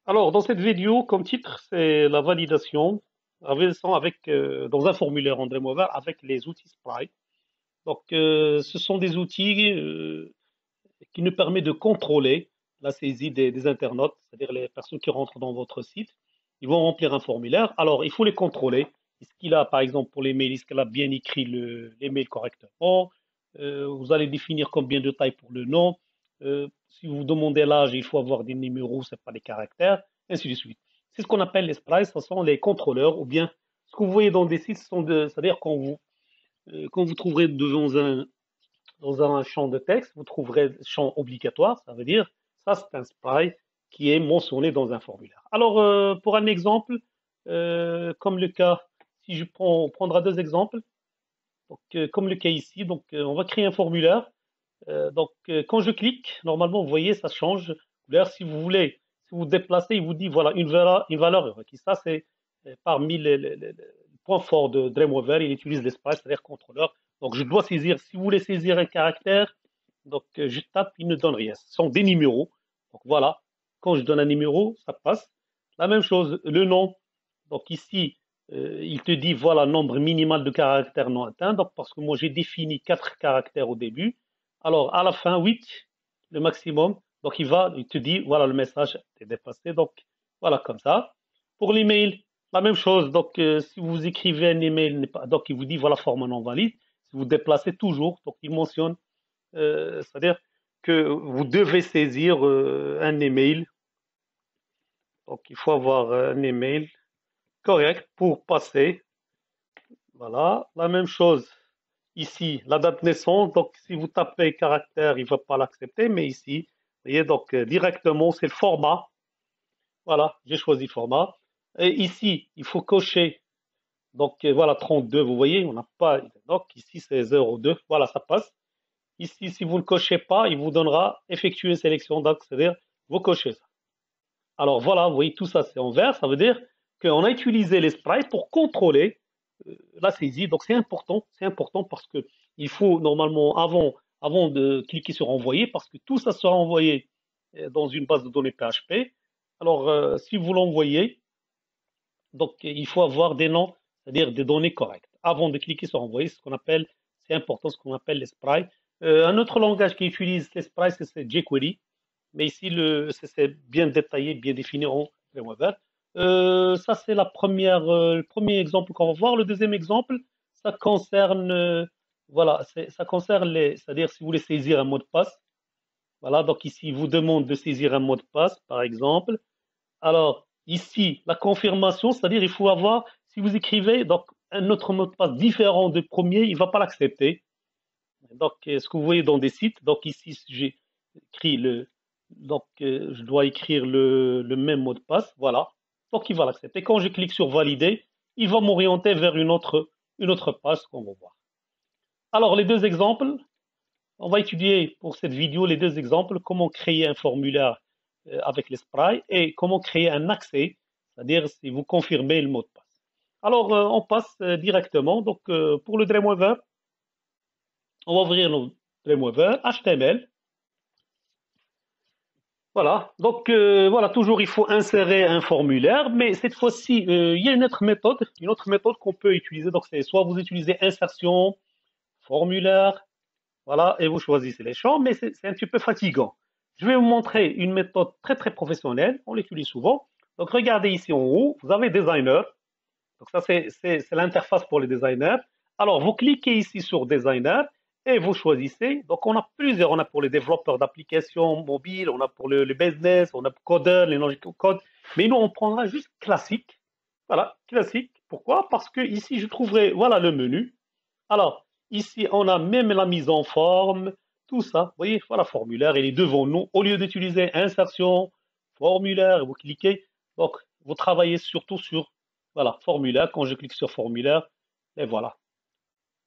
Alors, dans cette vidéo, comme titre, c'est la validation dans un formulaire en Dreamweaver avec les outils Sprite. Donc, ce sont des outils qui nous permettent de contrôler la saisie des internautes, c'est-à-dire les personnes qui rentrent dans votre site. Ils vont remplir un formulaire. Alors, il faut les contrôler. Est-ce qu'il a, par exemple, pour les mails, est-ce qu'il a bien écrit les mails correctement? Vous allez définir combien de taille pour le nom. Si vous demandez l'âge, il faut avoir des numéros, c'est pas des caractères, ainsi de suite. C'est ce qu'on appelle les sprites, ce sont les contrôleurs, ou bien ce que vous voyez dans des sites, c'est-à-dire quand vous trouverez dans un champ de texte, vous trouverez champ obligatoire, ça veut dire ça c'est un sprite qui est mentionné dans un formulaire. Alors pour un exemple, comme le cas, si je prendrai deux exemples, donc, comme le cas ici, donc on va créer un formulaire. Quand je clique, normalement vous voyez ça change de couleur. Si vous voulez, si vous déplacez, il vous dit voilà une valeur requise. Ça c'est parmi les points forts de Dreamweaver, il utilise l'espace, c'est-à-dire contrôleur. Donc je dois saisir, si vous voulez saisir un caractère, donc je tape, il ne donne rien. Ce sont des numéros. Donc voilà, quand je donne un numéro, ça passe. La même chose, le nom. Donc ici, il te dit voilà nombre minimal de caractères non atteint. Donc parce que moi j'ai défini 4 caractères au début. Alors à la fin, 8, le maximum. Donc il te dit voilà le message est dépassé. Donc voilà comme ça. Pour l'email, la même chose. Donc si vous écrivez un email, donc il vous dit voilà forme non valide. Si vous déplacez toujours, donc il mentionne c'est-à-dire que vous devez saisir un email. Donc, il faut avoir un email correct pour passer. Voilà. La même chose ici, la date de naissance. Donc, si vous tapez caractère, il ne va pas l'accepter. Mais ici, vous voyez, donc directement, c'est le format. Voilà, j'ai choisi format. Et ici, il faut cocher. Donc, voilà, 32, vous voyez, on n'a pas. Donc, ici, c'est 02. Voilà, ça passe. Ici, si vous ne cochez pas, il vous donnera effectuer une sélection. Donc, c'est-à-dire, vous cochez ça. Alors voilà, vous voyez, tout ça, c'est en vert. Ça veut dire qu'on a utilisé les sprites pour contrôler la saisie. Donc, c'est important parce que il faut normalement, avant de cliquer sur envoyer, parce que tout ça sera envoyé dans une base de données PHP. Alors, si vous l'envoyez, donc il faut avoir des noms, c'est-à-dire des données correctes. Avant de cliquer sur envoyer, c'est important, ce qu'on appelle les sprites. Un autre langage qui utilise les sprites, c'est jQuery. Mais ici, c'est bien détaillé, bien défini en Weber. Ça, c'est le premier exemple qu'on va voir. Le deuxième exemple, ça concerne, voilà, ça concerne c'est-à-dire si vous voulez saisir un mot de passe. Voilà, donc ici, il vous demande de saisir un mot de passe, par exemple. Alors, ici, la confirmation, c'est-à-dire il faut avoir, si vous écrivez donc un autre mot de passe différent du premier, il ne va pas l'accepter. Donc, ce que vous voyez dans des sites, donc ici, j'ai écrit je dois écrire le même mot de passe, voilà. Donc, il va l'accepter. Quand je clique sur valider, il va m'orienter vers une autre page qu'on va voir. Alors, les deux exemples, on va étudier pour cette vidéo les deux exemples, comment créer un formulaire avec les sprites et comment créer un accès, c'est-à-dire si vous confirmez le mot de passe. Alors, on passe directement. Donc, pour le Dreamweaver, on va ouvrir le Dreamweaver, HTML. Voilà. Donc, voilà, toujours il faut insérer un formulaire, mais cette fois-ci, il y a une autre méthode qu'on peut utiliser. Donc, c'est soit vous utilisez insertion, formulaire, voilà, et vous choisissez les champs, mais c'est un petit peu fatigant. Je vais vous montrer une méthode très très professionnelle, on l'utilise souvent. Donc regardez ici en haut, vous avez Designer. Donc ça c'est l'interface pour les designers. Alors vous cliquez ici sur Designer et vous choisissez. Donc on a plusieurs, on a pour les développeurs d'applications mobiles, on a pour le business, on a pour codeur, les logiques code. Mais nous on prendra juste classique. Voilà, classique. Pourquoi? Parce que ici je trouverai, voilà le menu. Alors, ici, on a même la mise en forme, tout ça. Vous voyez, voilà, formulaire, il est devant nous. Au lieu d'utiliser insertion, formulaire, vous cliquez. Donc, vous travaillez surtout sur, voilà, formulaire. Quand je clique sur formulaire, et voilà.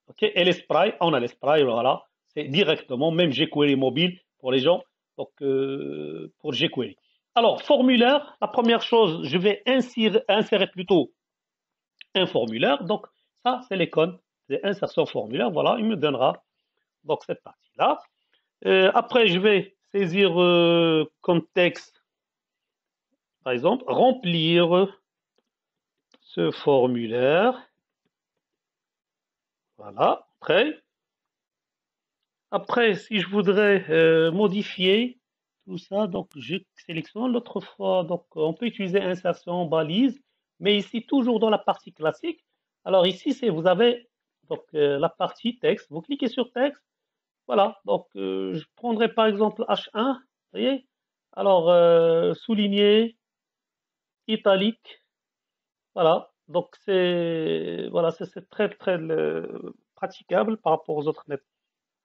OK. Et les sprays, on a les sprays, voilà. C'est directement, même jQuery mobile pour les gens. Donc, pour jQuery. Alors, formulaire, la première chose, je vais insérer plutôt un formulaire. Donc, ça, c'est l'icône. C'est insertion formulaire. Voilà, il me donnera donc cette partie-là. Après, je vais saisir comme texte. par exemple, remplir ce formulaire. Voilà, après. Après, si je voudrais modifier tout ça, donc je sélectionne l'autre fois. Donc, on peut utiliser insertion, balise, mais ici, toujours dans la partie classique. Alors ici, c'est vous avez donc la partie texte. Vous cliquez sur texte. Voilà. Donc, je prendrai par exemple H1. Vous voyez? Alors, souligner, italique. Voilà. Donc, c'est très très praticable par rapport aux autres méthodes.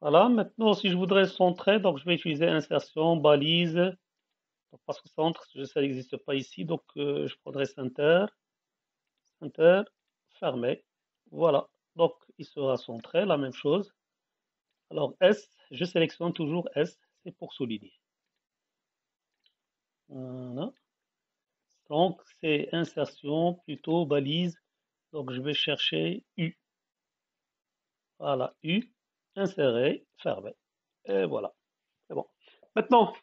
Voilà, maintenant, si je voudrais centrer, donc je vais utiliser insertion, balise, donc, parce que centre, ça n'existe pas ici, donc je prendrai center, center, fermé. Voilà, donc il sera centré, la même chose. Alors S, je sélectionne toujours S, c'est pour souligner. Voilà. Donc c'est insertion, plutôt balise, donc je vais chercher U. Voilà, U, insérer, fermé. Et voilà, c'est bon. Maintenant,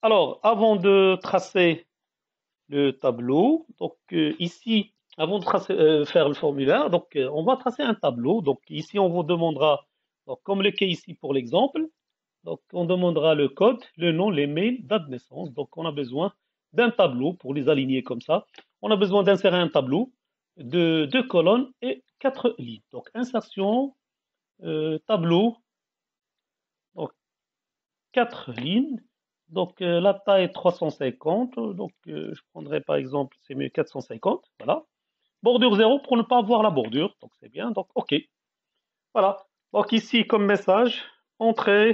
alors, avant de tracer le tableau, donc ici, avant de faire le formulaire, donc on va tracer un tableau. Donc ici, on vous demandera, donc, comme le cas ici pour l'exemple, donc on demandera le code, le nom, les mails, date de naissance. Donc on a besoin d'un tableau pour les aligner comme ça. On a besoin d'insérer un tableau de 2 colonnes et 4 lignes. Donc insertion, tableau, donc 4 lignes. Donc la taille 350. Donc je prendrai par exemple, c'est mieux 450. Voilà. Bordure 0 pour ne pas avoir la bordure. Donc c'est bien. Donc OK. Voilà. Donc ici comme message, entrez,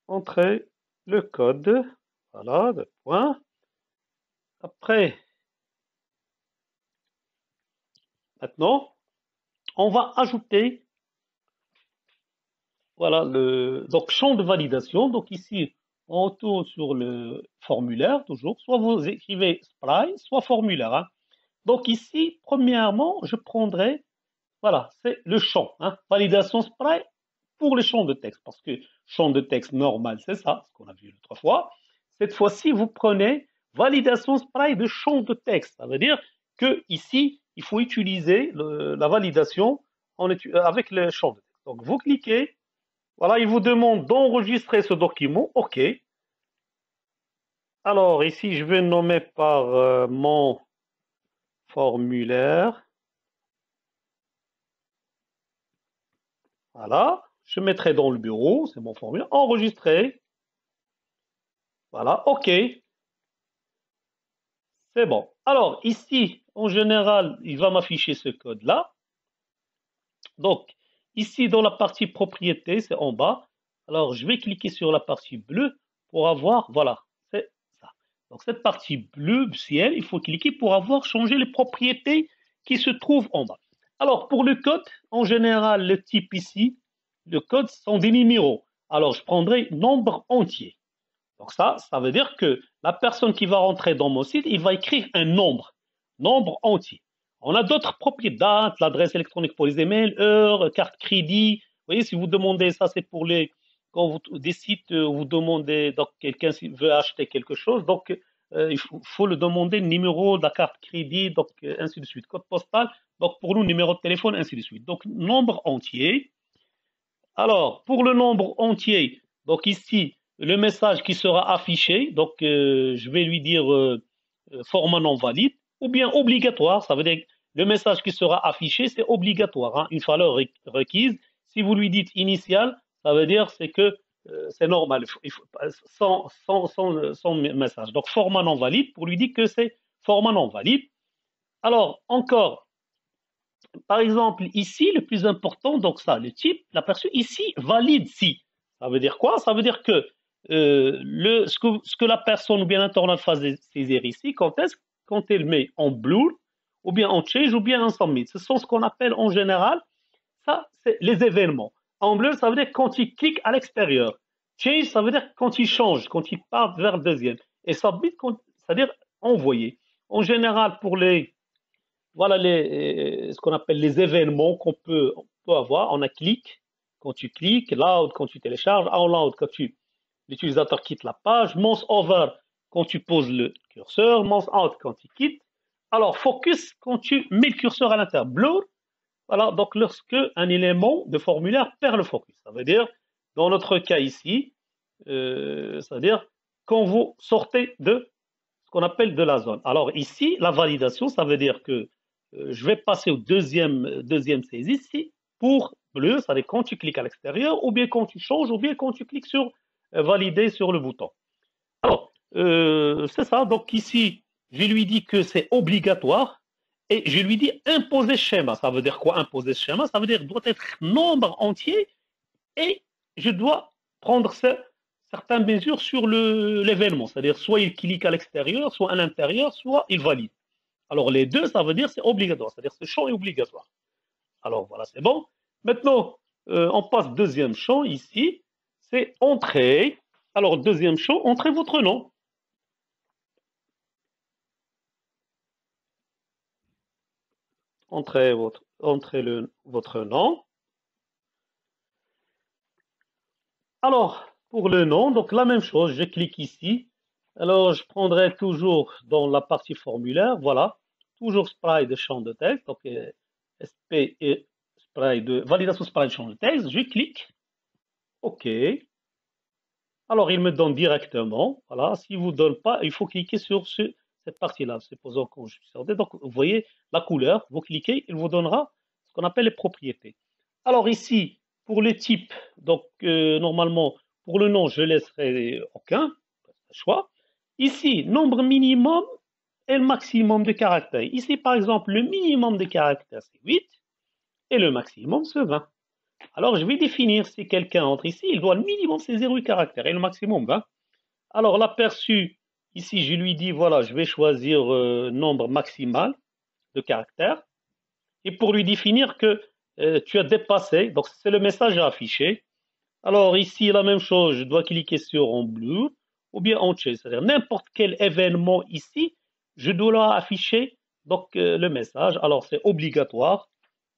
entrez le code. Voilà, de point. Après, maintenant, on va ajouter, voilà, le donc champ de validation. Donc ici, on retourne sur le formulaire, toujours. Soit vous écrivez Spry, soit formulaire, hein. Donc ici, premièrement, je prendrai, voilà, c'est le champ, hein, validation Spry pour les champs de texte, parce que champ de texte normal, c'est ça, ce qu'on a vu l'autre fois. Cette fois-ci, vous prenez validation Spry de champ de texte. Ça veut dire que ici, il faut utiliser la validation avec le champ de texte. Donc, vous cliquez, voilà, il vous demande d'enregistrer ce document. OK. Alors, ici, je vais nommer par mon formulaire. Voilà, je mettrai dans le bureau, c'est mon formulaire, enregistrer. Voilà, OK, c'est bon. Alors, ici, en général, il va m'afficher ce code-là. Donc, ici, dans la partie propriété, c'est en bas. Alors, je vais cliquer sur la partie bleue pour avoir, voilà, c'est ça. Donc, cette partie bleue, ciel, il faut cliquer pour avoir changé les propriétés qui se trouvent en bas. Alors, pour le code, en général, le type ici, le code sont des numéros. Alors, je prendrai nombre entier. Donc ça veut dire que la personne qui va rentrer dans mon site, il va écrire un nombre entier. On a d'autres propriétés, date, l'adresse électronique pour les emails, heure, carte crédit. Vous voyez, si vous demandez ça, c'est pour quand vous, des sites où vous demandez, donc quelqu'un veut acheter quelque chose, donc il faut le demander le numéro de la carte crédit, donc ainsi de suite, code postal, donc pour nous, numéro de téléphone, ainsi de suite. Donc nombre entier. Alors, pour le nombre entier, donc ici, le message qui sera affiché, donc je vais lui dire format non valide, ou bien obligatoire, ça veut dire que le message qui sera affiché, c'est obligatoire, hein, une valeur requise. Si vous lui dites initial, ça veut dire c'est que c'est normal, sans message. Donc format non valide, pour lui dire que c'est format non valide. Alors, encore, par exemple, ici, le plus important, donc ça, le type, la personne ici valide si. Ça veut dire quoi? Ça veut dire que, ce que la personne ou bien l'internaute va saisir ici, quand elle met en blur, ou bien en change, ou bien en submit. Ce sont ce qu'on appelle en général, ça, c'est les événements. En bleu, ça veut dire quand il clique à l'extérieur. Change, ça veut dire quand il change, quand il part vers le deuxième. Et submit, c'est-à-dire envoyer. En général, pour voilà ce qu'on appelle les événements on peut avoir. On a clic quand tu cliques, loud quand tu télécharges, download quand tu l'utilisateur quitte la page, mouse over quand tu poses le curseur, mouse out quand il quitte. Alors, focus quand tu mets le curseur à l'intérieur. Blur, voilà, donc lorsque un élément de formulaire perd le focus. Ça veut dire, dans notre cas ici, c'est-à-dire quand vous sortez de ce qu'on appelle de la zone. Alors ici, la validation, ça veut dire que je vais passer au deuxième saisie ici pour bleu, c'est-à-dire quand tu cliques à l'extérieur, ou bien quand tu changes, ou bien quand tu cliques sur valider sur le bouton. Alors, c'est ça. Donc ici, je lui dis que c'est obligatoire et je lui dis imposer schéma. Ça veut dire quoi imposer schéma? Ça veut dire doit être nombre entier et je dois prendre certaines mesures sur l'événement. C'est-à-dire soit il clique à l'extérieur, soit à l'intérieur, soit il valide. Alors les deux, ça veut dire c'est obligatoire. C'est-à-dire ce champ est obligatoire. Alors voilà, c'est bon. Maintenant, on passe deuxième champ ici. C'est entrée. Alors deuxième champ, entrez votre nom. Votre nom. Alors, pour le nom, donc la même chose, je clique ici. Alors, je prendrai toujours dans la partie formulaire, voilà, toujours spray de champ de texte, donc SP et spray de validation spray de champ de texte, je clique, OK. Alors, il me donne directement, voilà, s'il ne vous donne pas, il faut cliquer sur cette partie-là, supposons que je suis sorti. Donc, vous voyez la couleur, vous cliquez, il vous donnera ce qu'on appelle les propriétés. Alors ici, pour le type, donc normalement, pour le nom, je laisserai aucun choix. Ici, nombre minimum et le maximum de caractères. Ici, par exemple, le minimum de caractères, c'est 8 et le maximum, c'est 20. Alors, je vais définir si quelqu'un entre ici, il doit le minimum, c'est 0 caractères et le maximum, 20. Alors, l'aperçu, ici, je lui dis, voilà, je vais choisir nombre maximal de caractères. Et pour lui définir que tu as dépassé, donc c'est le message à afficher. Alors ici, la même chose, je dois cliquer sur en bleu ou bien en check, c'est-à-dire n'importe quel événement ici, je dois afficher donc le message. Alors c'est obligatoire,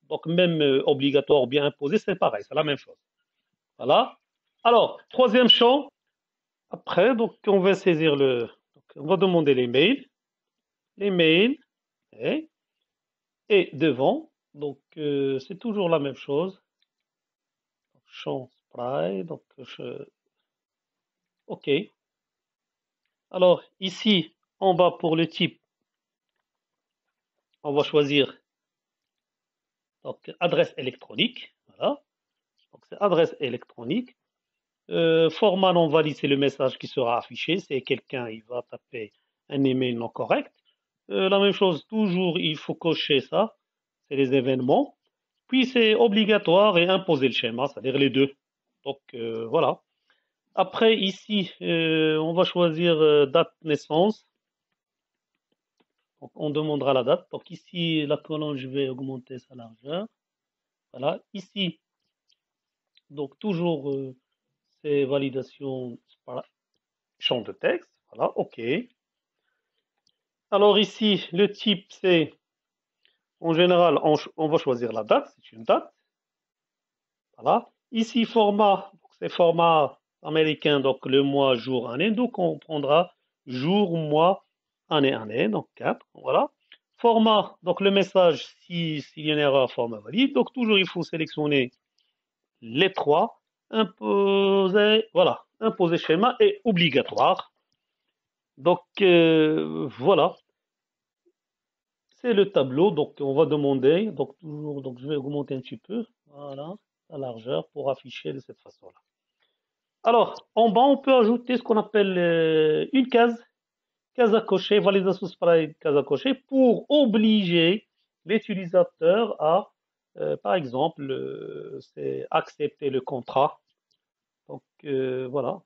donc même obligatoire ou bien imposé, c'est pareil, c'est la même chose. Voilà. Alors, troisième champ, après, donc on va saisir donc, on va demander les mails, et, et devant, donc c'est toujours la même chose. Champ spray, donc OK. Alors ici, en bas pour le type, on va choisir donc adresse électronique. Voilà. Donc c'est adresse électronique. Format non valide, c'est le message qui sera affiché. C'est quelqu'un, il va taper un email non correct. La même chose, toujours, il faut cocher ça. C'est les événements. Puis c'est obligatoire et imposer le schéma, c'est-à-dire les deux. Donc voilà. Après, ici, on va choisir date naissance. Donc, on demandera la date. Donc, ici, la colonne, je vais augmenter sa largeur. Voilà. Ici, donc, toujours, c'est validation par champ de texte. Voilà. OK. Alors, ici, le type, c'est, en général, on va choisir la date. C'est une date. Voilà. Ici, format, c'est format américain, donc le mois, jour, année. Donc, on prendra jour, mois, année, année. Donc, 4. Voilà. Format, donc le message, s'il y a une erreur, format valide. Donc, toujours, il faut sélectionner les trois. Imposer, voilà. Imposer schéma est obligatoire. Donc, voilà. C'est le tableau. Donc, on va demander. Donc, toujours, donc, je vais augmenter un petit peu. Voilà. La largeur pour afficher de cette façon-là. Alors, en bas, on peut ajouter ce qu'on appelle une case à cocher, validation spray, case à cocher, pour obliger l'utilisateur à, par exemple, c'est accepter le contrat. Donc, voilà.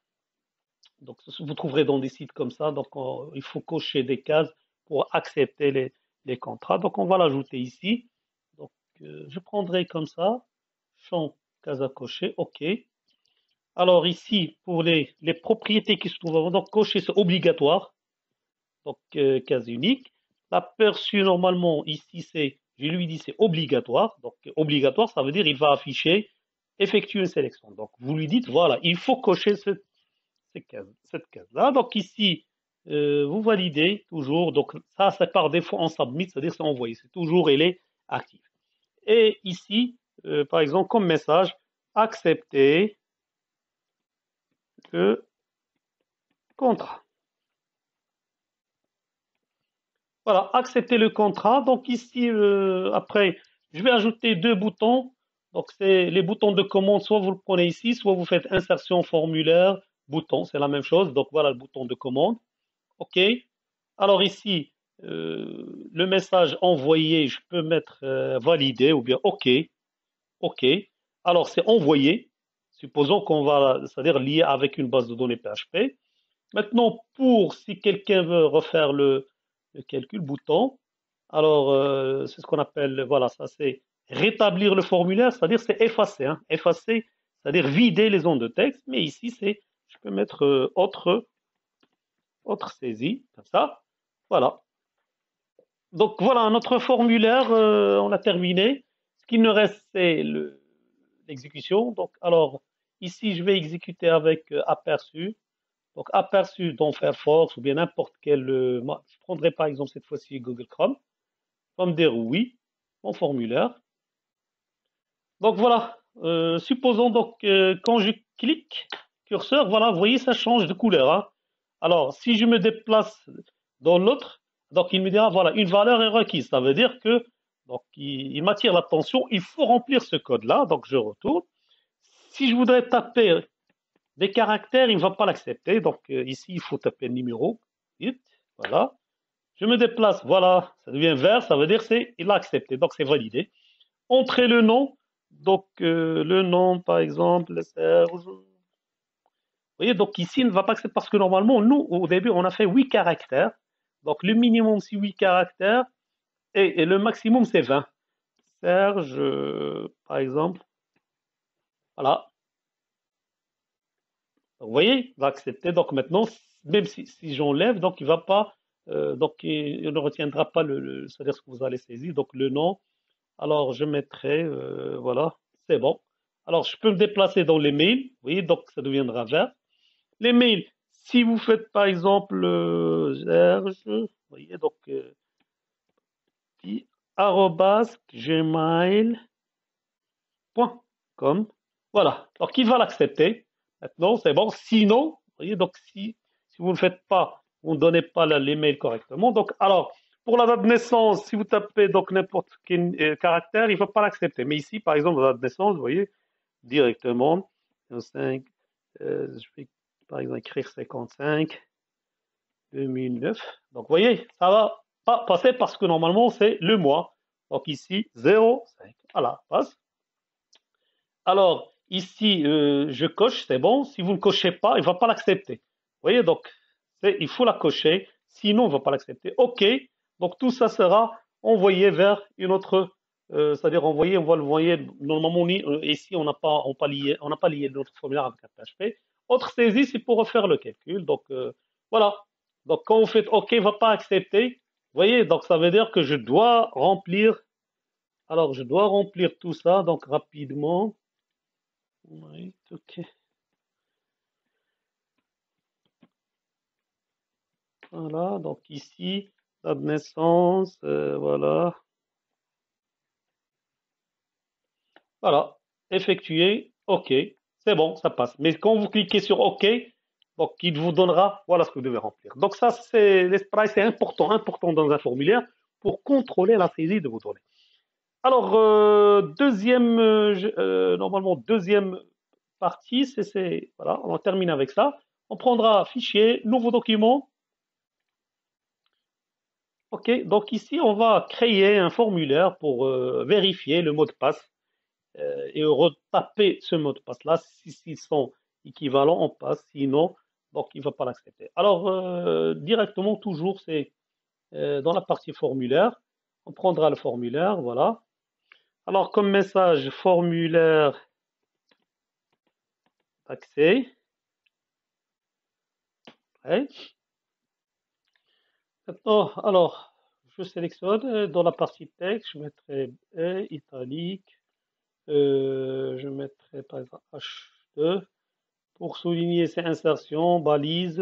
Donc, vous trouverez dans des sites comme ça. Donc, il faut cocher des cases pour accepter les contrats. Donc, on va l'ajouter ici. Donc, je prendrai comme ça, champ case à cocher, OK. Alors ici, pour les propriétés qui se trouvent avant, donc cocher c'est obligatoire, donc case unique. L'aperçu normalement ici c'est, je lui dis c'est obligatoire, donc obligatoire ça veut dire il va afficher, effectuer une sélection. Donc vous lui dites voilà, il faut cocher cette case-là. Donc ici, vous validez toujours. Donc ça, c'est par défaut en submit, c'est-à-dire c'est envoyé. C'est toujours, elle est active. Et ici, par exemple, comme message, accepter le contrat. Voilà, accepter le contrat. Donc ici, après, je vais ajouter deux boutons. Donc c'est les boutons de commande, soit vous le prenez ici, soit vous faites insertion formulaire, bouton, c'est la même chose. Donc voilà le bouton de commande. OK. Alors ici, le message envoyé, je peux mettre validé ou bien OK. OK. Alors c'est envoyé. Supposons qu'on va, c'est-à-dire lié avec une base de données PHP. Maintenant, pour si quelqu'un veut refaire le calcul bouton, alors c'est ce qu'on appelle, voilà, ça c'est rétablir le formulaire, c'est-à-dire c'est effacer, hein, effacer, c'est-à-dire vider les zones de texte. Mais ici, c'est, je peux mettre autre saisie, comme ça. Voilà. Donc voilà, notre formulaire, on l'a terminé. Ce qu'il nous reste, c'est l'exécution. Donc alors, ici, je vais exécuter avec aperçu. Donc, aperçu dans Firefox ou bien n'importe quel. Je prendrai par exemple cette fois-ci Google Chrome. On va me dire oui, mon formulaire. Donc voilà. Supposons donc quand je clique curseur, voilà, vous voyez, ça change de couleur, hein. Alors, si je me déplace dans l'autre, donc il me dira voilà, une valeur est requise. Ça veut dire que donc il m'attire l'attention. Il faut remplir ce code-là. Donc je retourne. Si je voudrais taper des caractères, il ne va pas l'accepter. Donc ici, il faut taper le numéro. Voilà. Je me déplace. Voilà. Ça devient vert. Ça veut dire c'est il a accepté. Donc c'est validé. Entrez le nom. Donc le nom, par exemple, Serge. Vous voyez, donc ici, il ne va pas accepter parce que normalement, nous, au début, on a fait 8 caractères. Donc le minimum, c'est 8 caractères. Et le maximum, c'est 20. Serge, par exemple. Voilà. Donc, vous voyez, il va accepter. Donc maintenant, même si j'enlève, donc il va pas, donc il ne retiendra pas c'est-à-dire ce que vous allez saisir. Donc le nom. Alors je mettrai, voilà, c'est bon. Alors je peux me déplacer dans les mails. Vous voyez, donc ça deviendra vert. Les mails, si vous faites par exemple Serge, vous voyez, donc gmail.com. Voilà. Donc il va l'accepter. Maintenant, c'est bon. Sinon, vous voyez, donc si vous ne faites pas, vous ne donnez pas l'email correctement. Donc, alors, pour la date de naissance, si vous tapez donc n'importe quel caractère, il ne va pas l'accepter. Mais ici, par exemple, la date de naissance, vous voyez, directement, 5, je vais par exemple écrire 55, 2009. Donc, vous voyez, ça va pas passer parce que normalement, c'est le mois. Donc ici, 0,5. Voilà, passe. Alors, ici, je coche, c'est bon. Si vous ne cochez pas, il ne va pas l'accepter. Vous voyez, donc, il faut la cocher, sinon il ne va pas l'accepter. OK, donc tout ça sera envoyé vers une autre, c'est-à-dire envoyé, on va le envoyer, normalement, ici, on n'a pas lié notre formulaire avec un PHP. Autre saisie, c'est pour refaire le calcul. Donc, voilà. Donc, quand vous faites OK, il ne va pas accepter. Vous voyez, donc ça veut dire que je dois remplir, alors je dois remplir tout ça, donc rapidement. Oui, ok. Voilà, donc ici, date de naissance, voilà. Voilà, effectuer, OK. C'est bon, ça passe. Mais quand vous cliquez sur OK, donc il vous donnera, voilà ce que vous devez remplir. Donc ça, les sprites, c'est important, important dans un formulaire pour contrôler la saisie de vos données. Alors, deuxième, normalement, deuxième partie, voilà, on termine avec ça. On prendra fichier, nouveau document. OK, donc ici, on va créer un formulaire pour vérifier le mot de passe et retaper ce mot de passe-là. S'ils sont équivalents, on passe. Sinon, donc il ne va pas l'accepter. Alors, directement, toujours, c'est dans la partie formulaire. On prendra le formulaire, voilà. Alors, comme message, formulaire accès. Ouais. Maintenant, alors, je sélectionne dans la partie texte, je mettrai italique. Je mettrai par exemple H2 Pour souligner, c'est insertion, balise,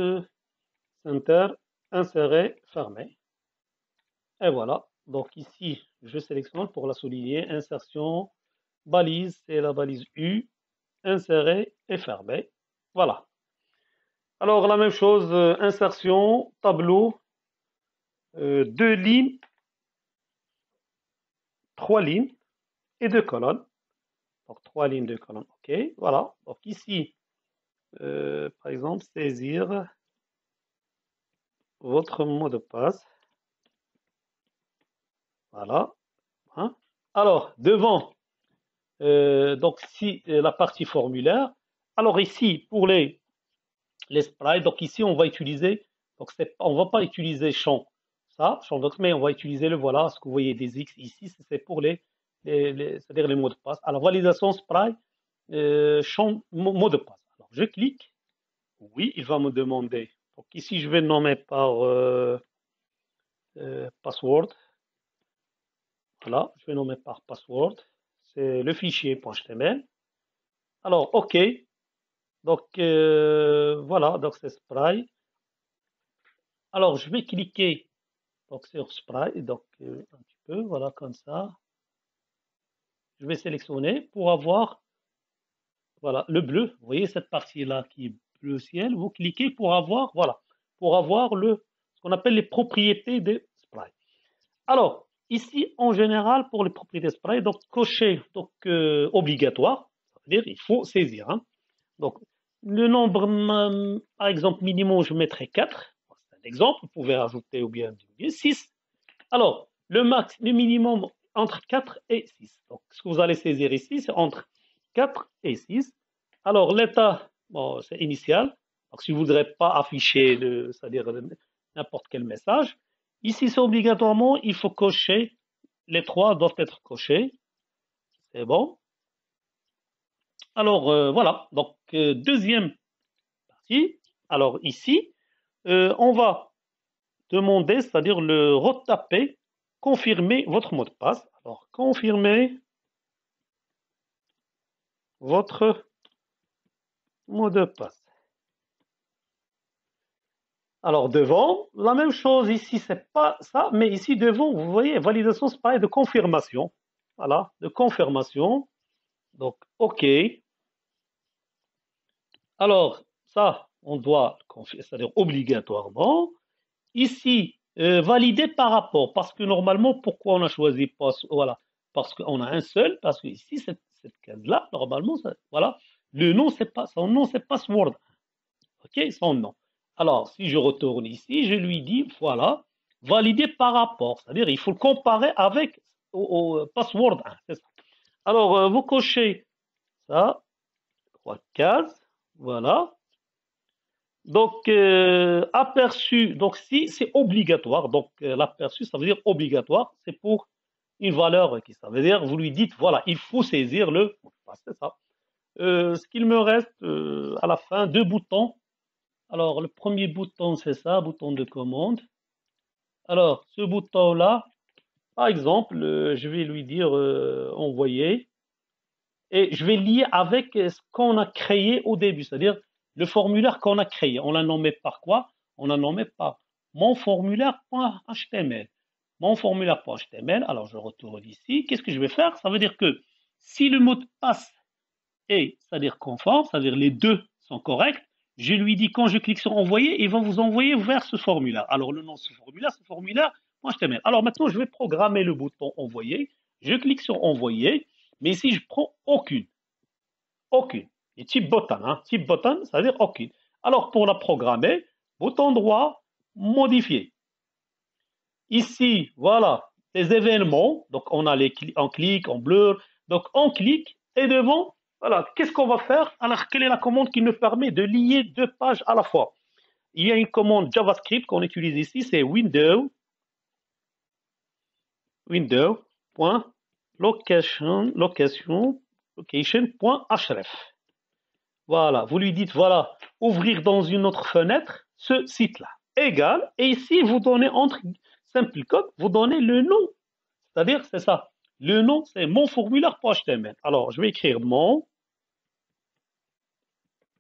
center, insérer, fermer. Et voilà. Donc ici, je sélectionne pour la souligner, insertion, balise, c'est la balise U, insérer et fermer. Voilà. Alors la même chose, insertion, tableau, 2 lignes, 3 lignes et 2 colonnes. Donc 3 lignes, 2 colonnes. OK, voilà. Donc ici, par exemple, saisir votre mot de passe. Voilà. Hein. Alors, devant, donc si la partie formulaire, alors ici, pour les sprites, donc ici, on va utiliser, donc on va pas utiliser champ, ça, champ doc, mais on va utiliser le voilà, ce que vous voyez des X ici, c'est pour c'est-à-dire les mots de passe. Alors, validation sprite, champ mot de passe. Alors, je clique, oui, il va me demander. Donc ici, je vais nommer par password. Voilà, je vais nommer par password. C'est le fichier .html. Alors, OK. Donc, voilà, donc c'est Sprite. Alors, je vais cliquer donc, sur Sprite, donc un petit peu, voilà, comme ça. Je vais sélectionner pour avoir, voilà, le bleu. Vous voyez cette partie-là qui est bleu ciel. Vous cliquez pour avoir, voilà, pour avoir ce qu'on appelle les propriétés de Sprite. Alors, ici, en général, pour les propriétés Sprite, donc cocher, donc obligatoire, ça veut dire il faut saisir. Hein. Donc, le nombre, par exemple, minimum, je mettrai 4. C'est un exemple, vous pouvez ajouter ou bien diminuer 6. Alors, le minimum entre 4 et 6. Donc, ce que vous allez saisir ici, c'est entre 4 et 6. Alors, l'état, bon, c'est initial. Donc, si vous ne voudrez pas afficher, c'est-à-dire n'importe quel message, ici, c'est obligatoirement, il faut cocher, les 3 doivent être cochés. C'est bon. Alors, voilà. Donc, deuxième partie. Alors, ici, on va demander, c'est-à-dire le retaper, confirmer votre mot de passe. Alors, confirmer votre mot de passe. Alors, devant, la même chose ici, c'est pas ça, mais ici, devant, vous voyez, validation, c'est pareil, de confirmation. Voilà, de confirmation. Donc, OK. Alors, ça, on doit, c'est-à-dire obligatoirement. Ici, valider par rapport, parce que normalement, pourquoi on a choisi pas, voilà, parce qu'on a un seul, parce que ici, cette case-là, normalement, voilà, le nom, c'est pas, son nom, c'est password. OK, son nom. Alors, si je retourne ici, je lui dis, voilà, valider par rapport, c'est-à-dire, il faut le comparer avec au password 1, c'est ça. Alors, vous cochez ça, 3 cases, voilà. Donc, aperçu, donc si c'est obligatoire, donc l'aperçu, ça veut dire obligatoire, c'est pour une valeur qui, ça veut dire, vous lui dites, voilà, il faut saisir le mot de passe, c'est ça. Ce qu'il me reste à la fin, 2 boutons. Alors, le premier bouton, c'est ça, bouton de commande. Alors, ce bouton-là, par exemple, je vais lui dire envoyer et je vais lier avec ce qu'on a créé au début, c'est-à-dire le formulaire qu'on a créé. On l'a nommé par quoi? On l'a nommé par mon formulaire.html. Mon formulaire.html, alors je retourne ici. Qu'est-ce que je vais faire? Ça veut dire que si le mot de passe est, c'est-à-dire conforme, c'est-à-dire les deux sont corrects, je lui dis quand je clique sur envoyer, il va vous envoyer vers ce formulaire. Alors le nom de ce formulaire, c'est formulaire.html. Alors maintenant, je vais programmer le bouton envoyer. Je clique sur envoyer, mais ici, je prends aucune. Aucune. Et type button, hein. Type button, ça veut dire aucune. Alors pour la programmer, bouton droit, modifier. Ici, voilà, les événements. Donc on a on clique, on blur. Donc on clique et devant, voilà, qu'est-ce qu'on va faire? Alors quelle est la commande qui nous permet de lier 2 pages à la fois? Il y a une commande JavaScript qu'on utilise ici, c'est location.href. Voilà, vous lui dites, voilà, ouvrir dans une autre fenêtre ce site-là. Égal, et ici, vous donnez entre simple code, vous donnez le nom. C'est-à-dire, c'est ça. Le nom, c'est mon formulaire.html. Alors, je vais écrire mon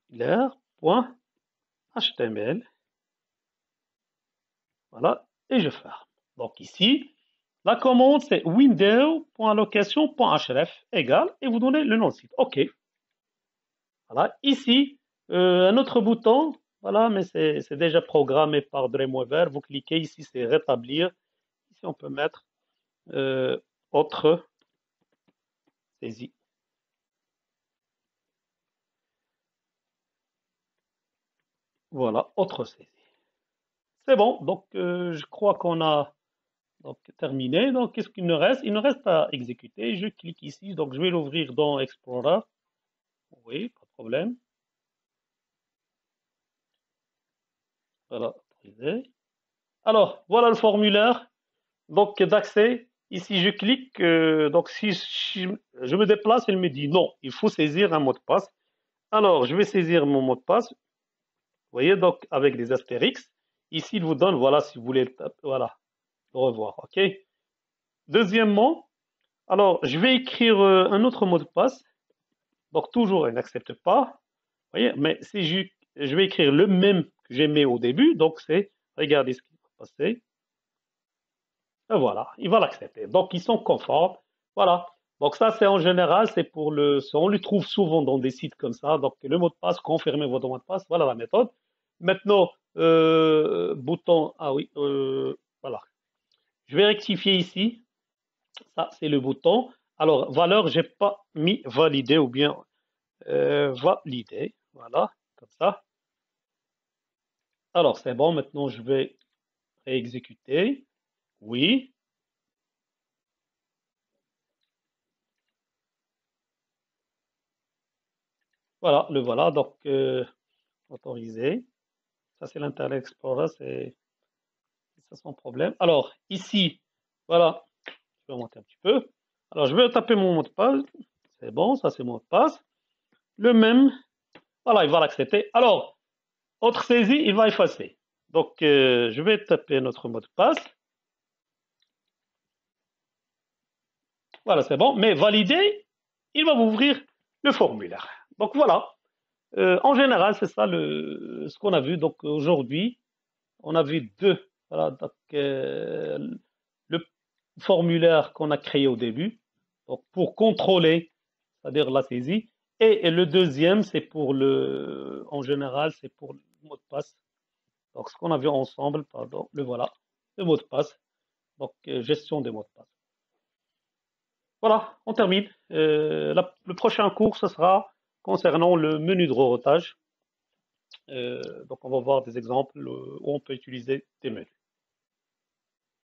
formulaire.html. Voilà, et je ferme. Donc ici, la commande c'est window.allocation.href égale et vous donnez le nom de site. OK. Voilà, ici, un autre bouton, voilà, mais c'est déjà programmé par Dreamweaver. Vous cliquez ici, c'est rétablir. Ici, on peut mettre autre saisie. Voilà, autre saisie. C'est bon, donc je crois qu'on a donc, terminé. Donc, qu'est-ce qu'il nous reste? Il nous reste à exécuter. Je clique ici, donc je vais l'ouvrir dans Explorer. Oui, pas de problème. Voilà, autorisé. Alors, voilà le formulaire donc d'accès. Ici, je clique. Donc, si je me déplace, il me dit non, il faut saisir un mot de passe. Alors, je vais saisir mon mot de passe. Vous voyez, donc, avec des astérix. Ici, il vous donne, voilà, si vous voulez le taper, voilà, le revoir. OK. Deuxièmement, alors, je vais écrire un autre mot de passe. Donc, toujours, il n'accepte pas. Vous voyez, mais si je vais écrire le même que j'ai mis au début, donc c'est, regardez ce qui va passer. Et voilà, il va l'accepter. Donc, ils sont conformes. Voilà. Donc, ça, c'est en général, c'est pour on le trouve souvent dans des sites comme ça. Donc, le mot de passe, confirmez votre mot de passe. Voilà la méthode. Maintenant, bouton, ah oui, voilà. Je vais rectifier ici. Ça, c'est le bouton. Alors, valeur, j'ai pas mis valider ou bien valider. Voilà, comme ça. Alors, c'est bon. Maintenant, je vais réexécuter. Oui. Voilà, le voilà. Donc, autorisé. Ça, c'est l'Internet Explorer. C'est ça sans problème. Alors, ici, voilà. Je vais remonter un petit peu. Alors, je vais taper mon mot de passe. C'est bon, ça, c'est mon mot de passe. Le même. Voilà, il va l'accepter. Alors, autre saisie, il va effacer. Donc, je vais taper notre mot de passe. Voilà, c'est bon. Mais valider, il va m'ouvrir le formulaire. Donc, voilà. En général, c'est ça ce qu'on a vu. Donc, aujourd'hui, on a vu deux. Voilà, donc, le formulaire qu'on a créé au début, donc pour contrôler, c'est-à-dire la saisie. Et le deuxième, c'est pour en général, c'est pour le mot de passe. Donc, ce qu'on a vu ensemble, pardon, le voilà, le mot de passe. Donc, gestion des mots de passe. Voilà, on termine. Le prochain cours, ce sera concernant le menu de reroutage. Donc, on va voir des exemples où on peut utiliser des menus.